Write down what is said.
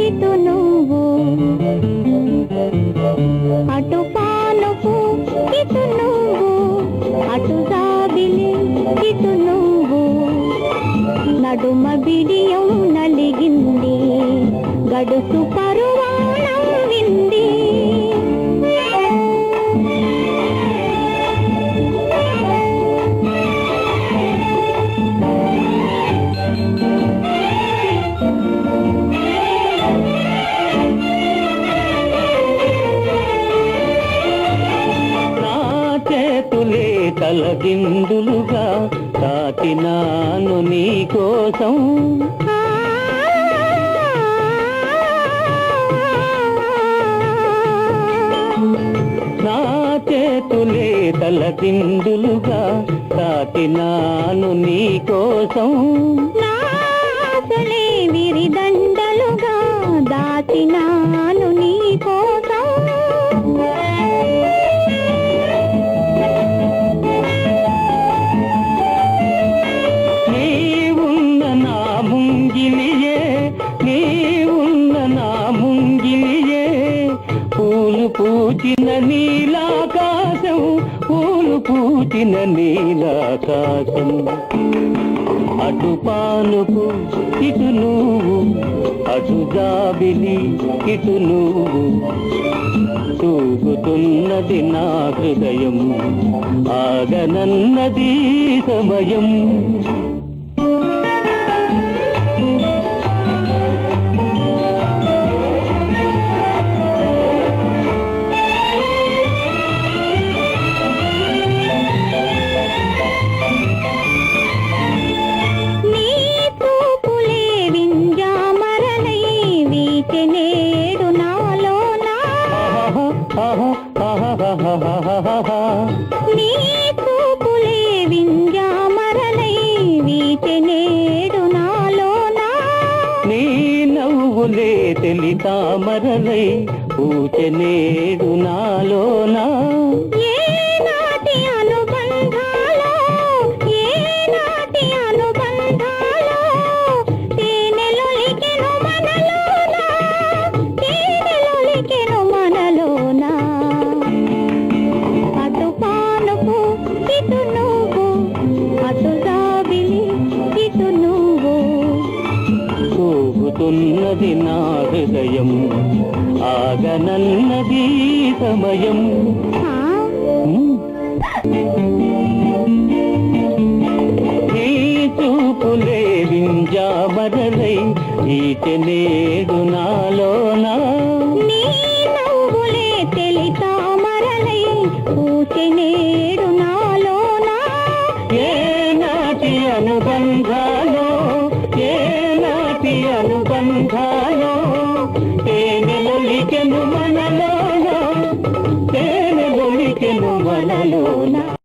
ఇటు నువ్వు అటు పానుపు ఇటు నువ్వు అటు జాబిలి ఇటు నువ్వు నడుమ బిడియం నలిగింది గడుసు పరువాణం వింది తలదిందులుగా తాకినాను నీ కోసం నా చేతులే తలదిందులుగా తాకినాను నీ కోసం నాసలే విరిదండలుగా దాచినాను నీ కోసం పూచిన నీలాకాశం పూలు పూచిన నీలాకాశం అటు పానుపు ఇటు నువ్వు అటు జాబిలి ఇటు నువ్వు తూగుతున్నది నా హృదయం ఆగనన్నది సమయం నీ చూపులే వింజామరలై వీచెనేడు నాలోనా నీ నవ్వులే తెలి తామరలై పూచెనేడు నాలోనా ఏ నాటి అనుబంధాలో ఏ నాటి అనుబంధాలో తేనెలొలికెను మనలోనా తేనెలొలికెను మనలోనా అటు పానుపు ఇటు నువ్వు అటు జాబిలి ఇటు నువ్వు తూగుతున్నది నా హృదయం ఆగనన్నది సమయం నీ చూపులే వింజామరలై ఈటెనేడు నాలోనా నీ నవ్వులే తెలి తామరలై పూచెనేడు నాలోనా ఏ నాటి అనుభవం